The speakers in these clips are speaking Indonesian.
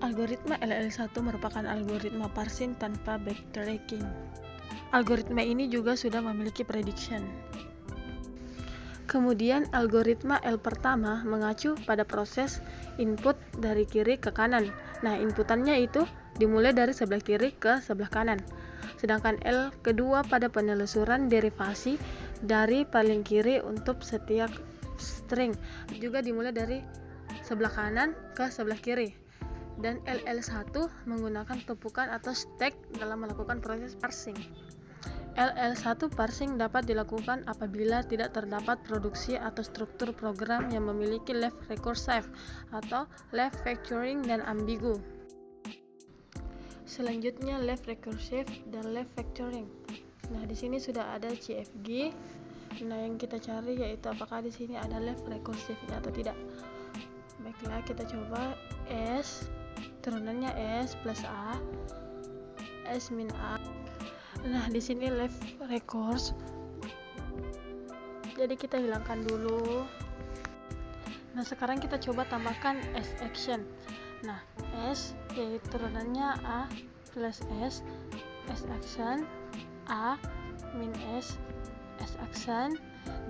Algoritma LL1 merupakan algoritma parsing tanpa backtracking. Algoritma ini juga sudah memiliki prediction. Kemudian algoritma L pertama mengacu pada proses input dari kiri ke kanan. Nah, inputannya itu dimulai dari sebelah kiri ke sebelah kanan. Sedangkan L kedua pada penelusuran derivasi dari paling kiri untuk setiap string, juga dimulai dari sebelah kanan ke sebelah kiri. Dan LL1 menggunakan tumpukan atau stack dalam melakukan proses parsing. LL1 parsing dapat dilakukan apabila tidak terdapat produksi atau struktur program yang memiliki left recursive atau left factoring dan ambigu. Selanjutnya left recursive dan left factoring. Nah, di sini sudah ada CFG. Nah, yang kita cari yaitu apakah di sini ada left recursive-nya atau tidak. Baiklah, kita coba S turunannya S plus A, S min A. Nah, di sini left recurse. Jadi kita hilangkan dulu. Nah, sekarang kita coba tambahkan S action. Nah, S yaitu turunannya A plus S, S action, A min S, S action,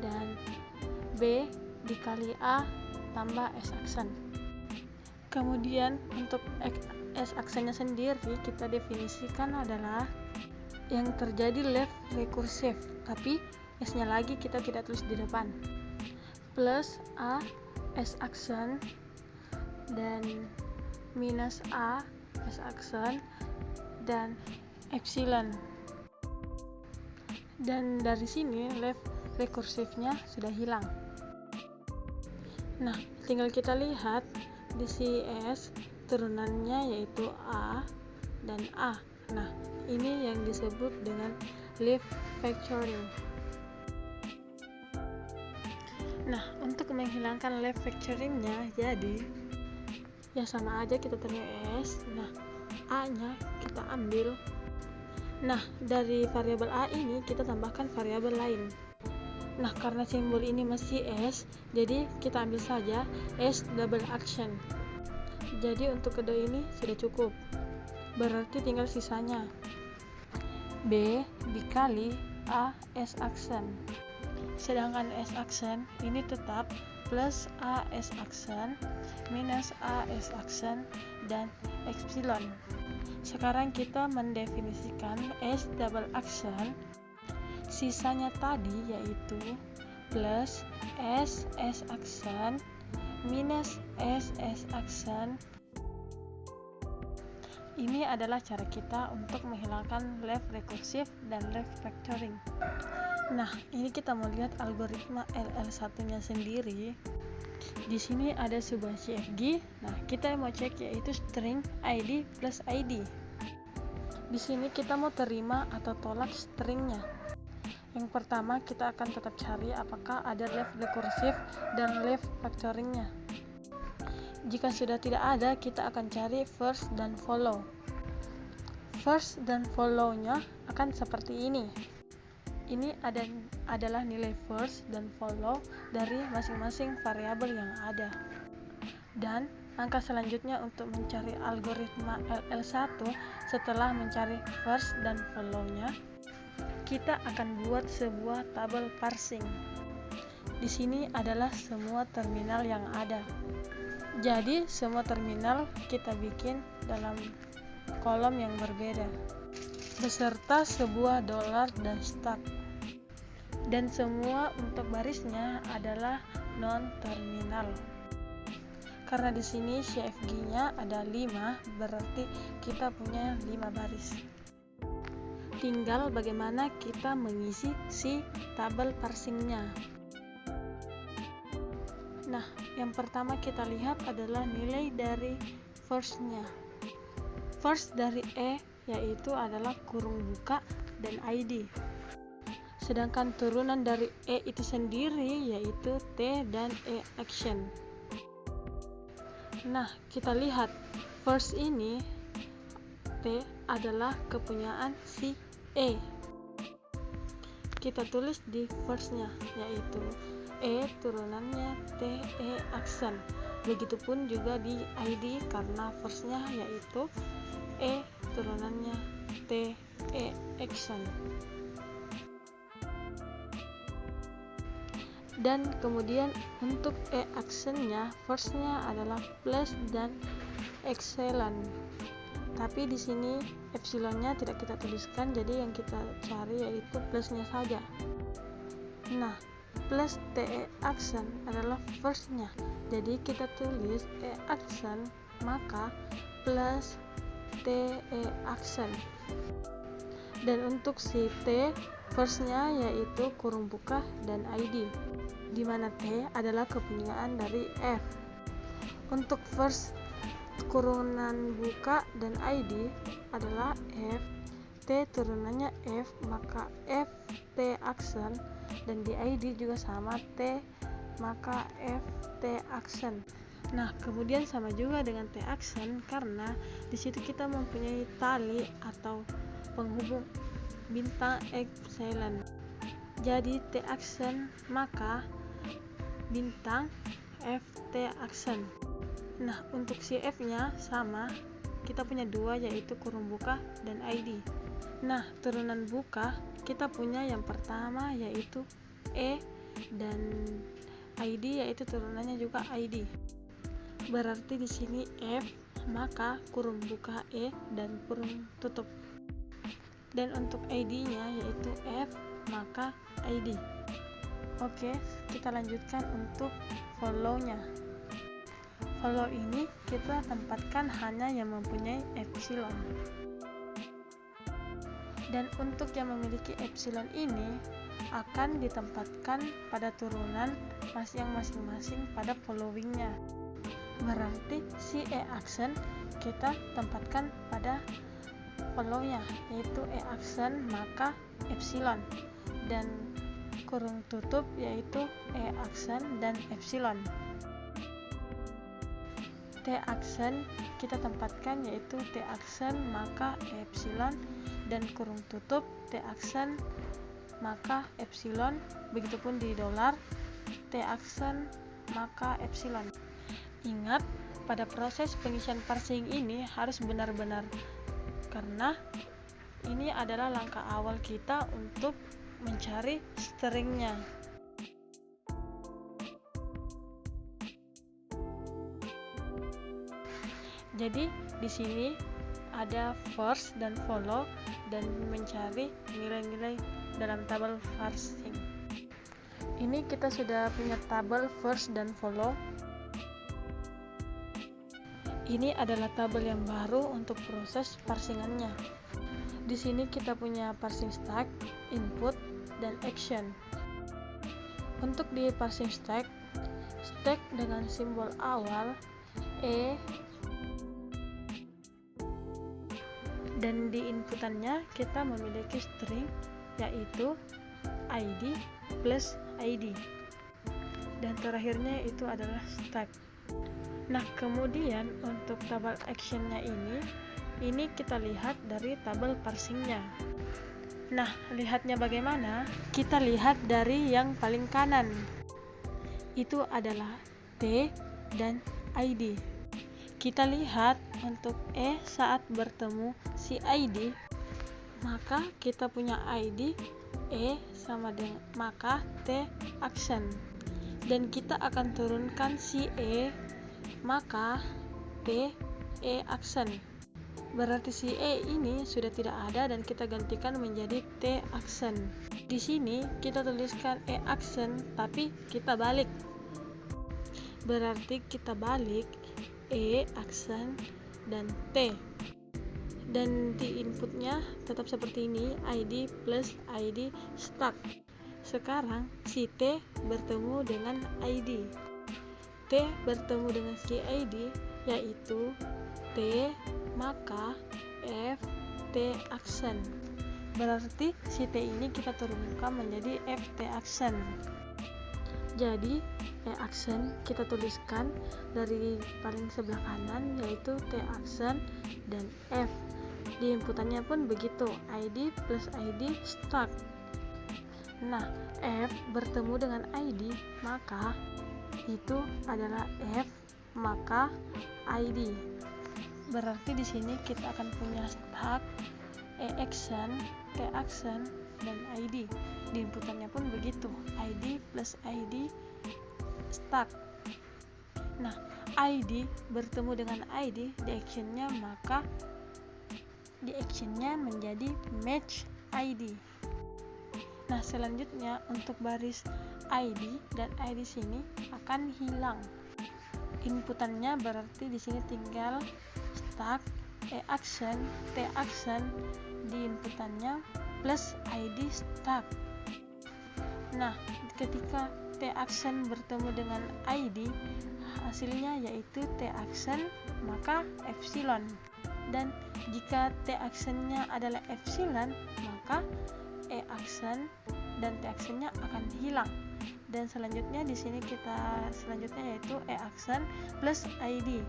dan B dikali A tambah S action. Kemudian untuk S actionnya sendiri kita definisikan adalah yang terjadi left recursive, tapi S-nya lagi kita tidak tulis di depan, plus A S action dan minus A S action dan epsilon. Dan dari sini left recursive-nya sudah hilang. Nah, tinggal kita lihat di CS turunannya yaitu A dan A. Nah, ini yang disebut dengan left factoring. Nah, untuk menghilangkan left factoringnya, jadi ya sama aja kita taruh S. Nah, A-nya kita ambil. Nah, dari variabel A ini kita tambahkan variabel lain. Nah, karena simbol ini masih S, jadi kita ambil saja S double action. Jadi untuk kedua ini sudah cukup. Berarti tinggal sisanya B dikali A S action. Sedangkan S action ini tetap plus A S action minus A S action dan epsilon. Sekarang kita mendefinisikan S double action. Sisanya tadi yaitu plus S action minus S action. Ini adalah cara kita untuk menghilangkan left recursive dan left factoring. Nah, ini kita mau lihat algoritma LL1-nya sendiri. Di sini ada sebuah CFG. Nah, kita mau cek yaitu string ID plus ID. Di sini kita mau terima atau tolak stringnya. Yang pertama kita akan tetap cari apakah ada left recursive dan left factoringnya. Jika sudah tidak ada, kita akan cari first dan follow. First dan follow-nya akan seperti ini. Ini adalah nilai first dan follow dari masing-masing variabel yang ada. Dan langkah selanjutnya untuk mencari algoritma LL1 setelah mencari first dan follow-nya, kita akan buat sebuah tabel parsing. Di sini adalah semua terminal yang ada. Jadi semua terminal kita bikin dalam kolom yang berbeda, beserta sebuah dolar dan start. Dan semua untuk barisnya adalah non terminal. Karena di sini CFG-nya ada 5, berarti kita punya 5 baris. Tinggal bagaimana kita mengisi si tabel parsingnya. Nah, yang pertama kita lihat adalah nilai dari first-nya. First dari E yaitu adalah kurung buka dan ID. Sedangkan turunan dari E itu sendiri yaitu T dan E action. Nah, kita lihat first ini T adalah kepunyaan si E. Kita tulis di first-nya yaitu E turunannya T E action. Begitupun juga di ID karena first-nya yaitu E, turunannya T, E action. Dan kemudian untuk E action-nya first-nya adalah plus dan epsilon. Tapi di sini epsilonnya tidak kita tuliskan, jadi yang kita cari yaitu plusnya saja. Nah, plus TE action adalah first-nya, jadi kita tulis E action maka plus TE action. Dan untuk si T first-nya yaitu kurung buka dan ID, di mana T adalah kepunyaan dari F. Untuk first kurunan buka dan ID adalah F, T turunannya F, maka F T action, dan di ID juga sama T, maka F T action. Nah, kemudian sama juga dengan T action karena di situ kita mempunyai tali atau penghubung bintang epsilon. Jadi T action maka bintang F T action. Nah, untuk si F-nya sama, kita punya dua yaitu kurung buka dan ID. Nah, turunan buka kita punya yang pertama yaitu E dan ID yaitu turunannya juga ID. Berarti di sini F maka kurung buka E dan kurung tutup. Dan untuk ID-nya yaitu F maka ID. Oke, kita lanjutkan untuk follow-nya. Follow ini kita tempatkan hanya yang mempunyai epsilon. Dan untuk yang memiliki epsilon ini akan ditempatkan pada turunan yang masing-masing pada followingnya. Berarti si E action kita tempatkan pada follow-nya yaitu E action maka epsilon, dan kurung tutup yaitu E action dan epsilon. T action kita tempatkan yaitu T action maka epsilon, dan kurung tutup T action maka epsilon. Begitupun di dolar T action maka epsilon. Ingat, pada proses pengisian parsing ini harus benar-benar, karena ini adalah langkah awal kita untuk mencari stringnya. Jadi di sini ada first dan follow dan mencari nilai-nilai dalam tabel parsing. Ini kita sudah punya tabel first dan follow. Ini adalah tabel yang baru untuk proses parsingannya. Di sini kita punya parsing stack, input, dan action. Untuk di parsing stack dengan simbol awal E, dan di inputannya kita memiliki string yaitu ID plus ID, dan terakhirnya itu adalah stack. Nah, kemudian untuk tabel actionnya ini kita lihat dari tabel parsingnya. Nah, lihatnya bagaimana? Kita lihat dari yang paling kanan, itu adalah T dan ID. Kita lihat untuk E saat bertemu si ID, maka kita punya ID E sama dengan maka T action, dan kita akan turunkan si E maka T E action. Berarti si E ini sudah tidak ada dan kita gantikan menjadi T action. Di sini kita tuliskan E action tapi kita balik. Berarti kita balik E action dan T, dan di inputnya tetap seperti ini, ID plus ID stack. Sekarang si T bertemu dengan ID, T bertemu dengan si ID yaitu T maka F T action. Berarti si T ini kita turunkan menjadi F T action. Jadi E action kita tuliskan dari paling sebelah kanan yaitu T action dan F. Di inputannya pun begitu, ID plus ID stack. Nah, F bertemu dengan ID maka itu adalah F maka ID. Berarti di sini kita akan punya stack, action, action, dan ID. Di inputannya pun begitu, ID plus ID stack. Nah, ID bertemu dengan ID di actionnya, maka di actionnya menjadi match ID. Nah, selanjutnya untuk baris ID dan ID sini akan hilang. Inputannya berarti di sini tinggal stack, action, action di inputannya plus ID stack. Nah, ketika action bertemu dengan ID, hasilnya yaitu action maka epsilon. Dan jika actionnya adalah epsilon, maka action dan actionnya akan hilang. Dan selanjutnya di sini selanjutnya yaitu action plus ID.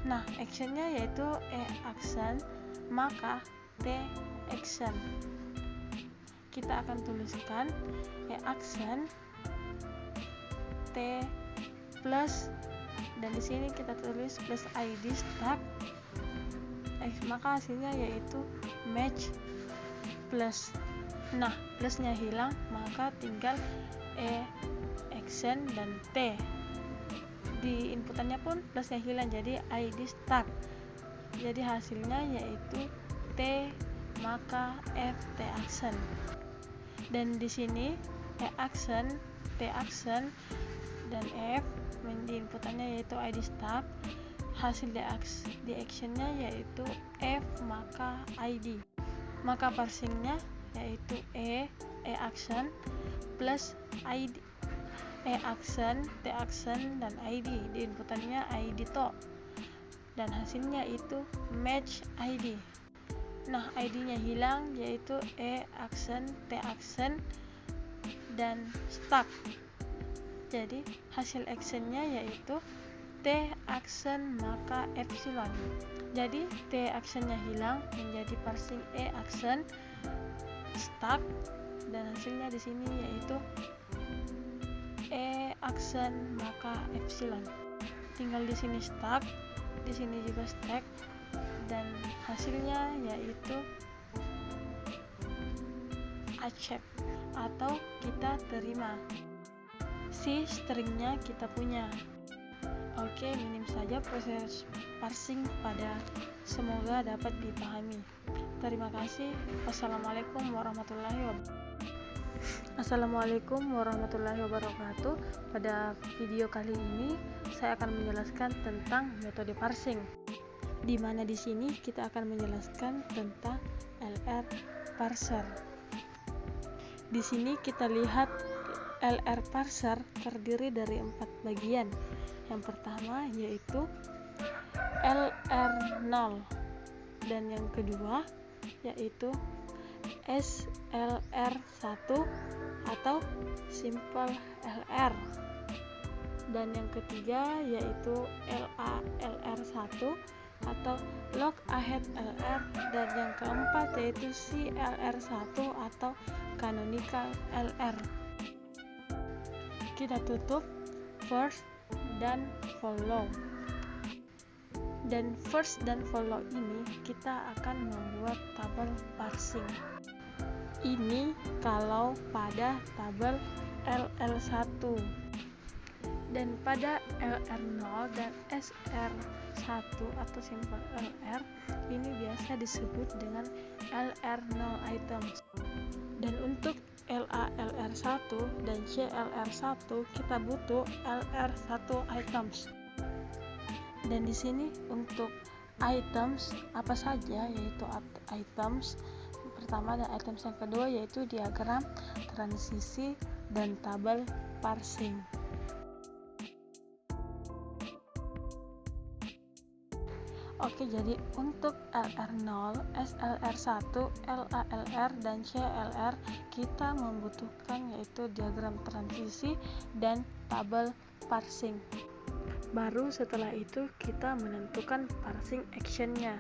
Nah, actionnya yaitu action maka action. Kita akan tuliskan action plus, dan di sini kita tulis plus ID stack, maka hasilnya yaitu match plus. Nah, plusnya hilang, maka tinggal action dan T. Di inputannya pun plusnya hilang, jadi ID stack. Jadi hasilnya yaitu T maka F action. Dan di sini action, action dan F di inputannya yaitu ID stack. Hasil di actionnya yaitu F maka ID. Maka parsingnya yaitu action plus ID, action, action dan ID. Di inputannya ID to, dan hasilnya itu match ID. Nah, ID-nya hilang yaitu action, action dan stack. Jadi hasil actionnya yaitu action maka epsilon. Jadi actionnya hilang menjadi parsing action stack, dan hasilnya di sini yaitu action maka epsilon. Tinggal di sini stack, di sini juga stack, dan hasilnya yaitu accept atau kita terima. Si stringnya kita punya. Oke, minim saja proses parsing pada, semoga dapat dipahami. Terima kasih. Assalamualaikum warahmatullahi wabarakatuh. Pada video kali ini saya akan menjelaskan tentang metode parsing, di mana di sini kita akan menjelaskan tentang LR parser. Di sini kita lihat LR parser terdiri dari 4 bagian. Yang pertama yaitu LR0, dan yang kedua yaitu SLR1 atau simple LR, dan yang ketiga yaitu LALR1 atau log ahead LR, dan yang keempat yaitu CLR1 atau canonical LR. Kita tutup first dan follow. Dan first dan follow ini kita akan membuat tabel parsing. Ini kalau pada tabel LL1. Dan pada LR0 dan SR1 atau simple LR ini biasa disebut dengan LR0 items. Dan untuk LALR1 dan CLR1 kita butuh LR1 items. Dan di sini untuk items apa saja, yaitu items pertama dan items yang kedua yaitu diagram transisi dan tabel parsing. Oke, jadi untuk LR0, SLR1, LALR, dan CLR kita membutuhkan yaitu diagram transisi dan tabel parsing. Baru setelah itu kita menentukan parsing actionnya.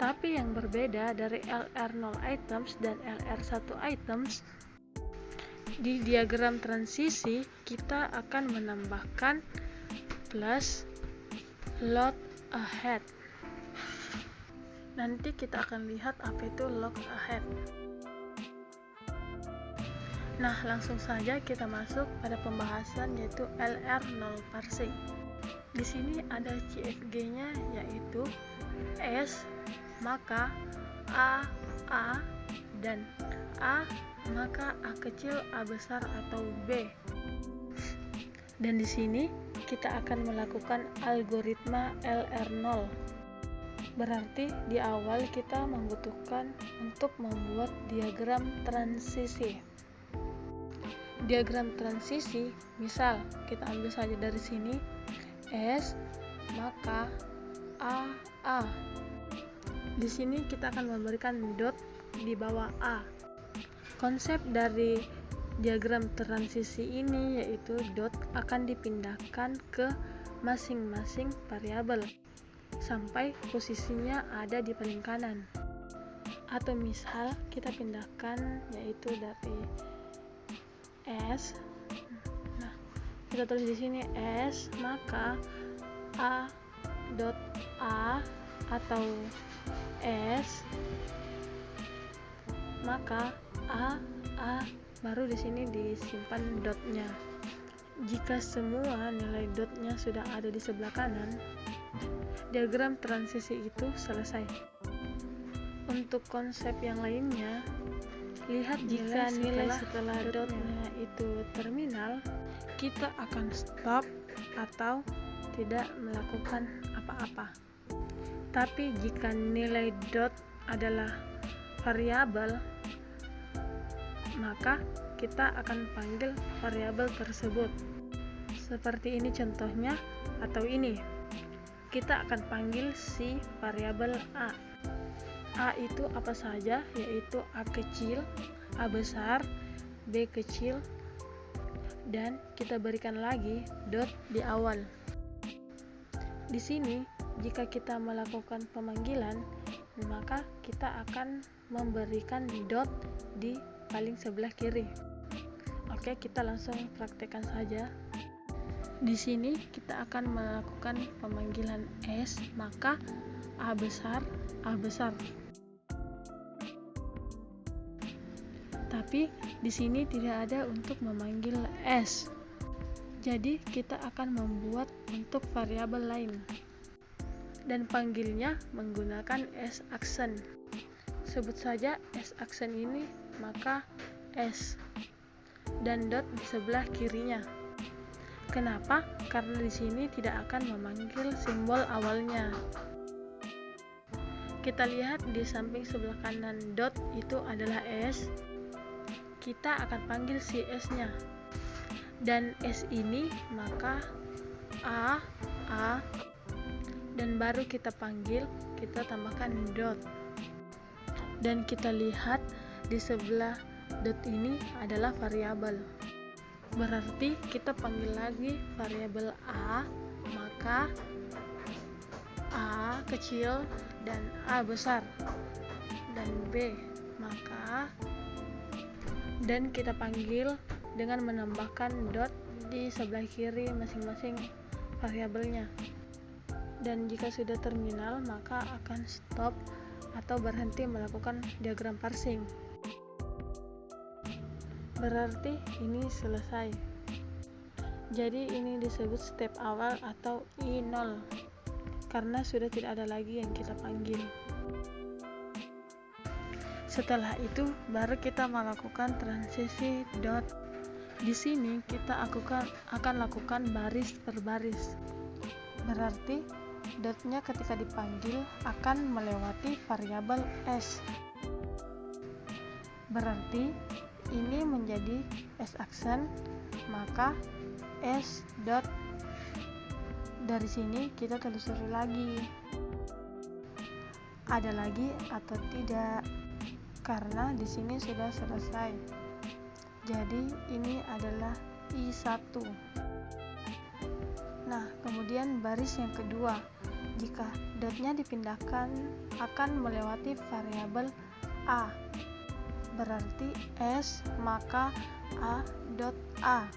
Tapi yang berbeda dari LR0 items dan LR1 items, di diagram transisi kita akan menambahkan plus load ahead. Nanti kita akan lihat apa itu look ahead. Nah, langsung saja kita masuk pada pembahasan yaitu LR0 parsing. Di sini ada CFG-nya yaitu S, maka A, dan A, maka A kecil, A besar atau B. Dan di sini kita akan melakukan algoritma LR0. Berarti di awal kita membutuhkan untuk membuat diagram transisi. Diagram transisi, misal kita ambil saja dari sini S, maka A. Di sini kita akan memberikan dot di bawah A. Konsep dari diagram transisi ini yaitu dot akan dipindahkan ke masing-masing variabel sampai posisinya ada di paling kanan. Atau misal kita pindahkan yaitu dari S. Nah, kita tulis di sini S, maka A dot A atau S, maka A baru di sini disimpan dotnya. Jika semua nilai dotnya sudah ada di sebelah kanan, diagram transisi itu selesai. Untuk konsep yang lainnya, lihat jika nilai setelah dotnya itu terminal, kita akan stop atau tidak melakukan apa-apa. Tapi jika nilai dot adalah variabel, maka kita akan panggil variabel tersebut. Seperti ini contohnya, atau ini. Kita akan panggil si variabel A. A itu apa saja, yaitu A kecil, A besar, B kecil, dan kita berikan lagi dot di awal. Di sini, jika kita melakukan pemanggilan, maka kita akan memberikan dot di paling sebelah kiri. Oke, kita langsung praktekkan saja. Di sini kita akan melakukan pemanggilan S, maka A besar. Tapi di sini tidak ada untuk memanggil S. Jadi kita akan membuat untuk variabel lain dan panggilnya menggunakan S aksen. Sebut saja S aksen ini, maka S dan dot di sebelah kirinya. Kenapa? Karena di sini tidak akan memanggil simbol awalnya. Kita lihat di samping sebelah kanan dot itu adalah S. Kita akan panggil si S-nya. Dan S ini maka A dan baru kita panggil, kita tambahkan dot. Dan kita lihat di sebelah dot ini adalah variabel. Berarti kita panggil lagi variabel A, maka A kecil dan A besar, dan B, maka, dan kita panggil dengan menambahkan dot di sebelah kiri masing-masing variabelnya. Dan jika sudah terminal, maka akan stop atau berhenti melakukan diagram parsing. Berarti ini selesai. Jadi ini disebut step awal atau I0 karena sudah tidak ada lagi yang kita panggil. Setelah itu baru kita melakukan transisi dot. Di sini kita akan lakukan baris per baris. Berarti dotnya ketika dipanggil akan melewati variabel S. Berarti ini menjadi S aksen, maka S dot. Dari sini kita telusuri lagi ada lagi atau tidak, karena di sini sudah selesai. Jadi ini adalah I1. Nah, kemudian baris yang kedua, jika dotnya dipindahkan akan melewati variabel A. Berarti S, maka A dot A.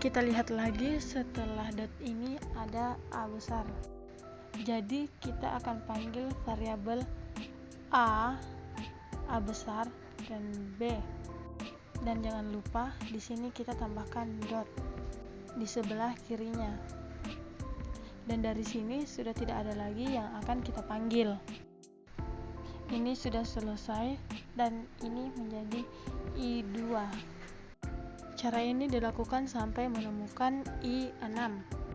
Kita lihat lagi setelah dot ini ada A besar. Jadi kita akan panggil variabel A besar dan B. Dan jangan lupa di sini kita tambahkan dot di sebelah kirinya. Dan dari sini sudah tidak ada lagi yang akan kita panggil. Ini sudah selesai dan ini menjadi I2. Cara ini dilakukan sampai menemukan I6.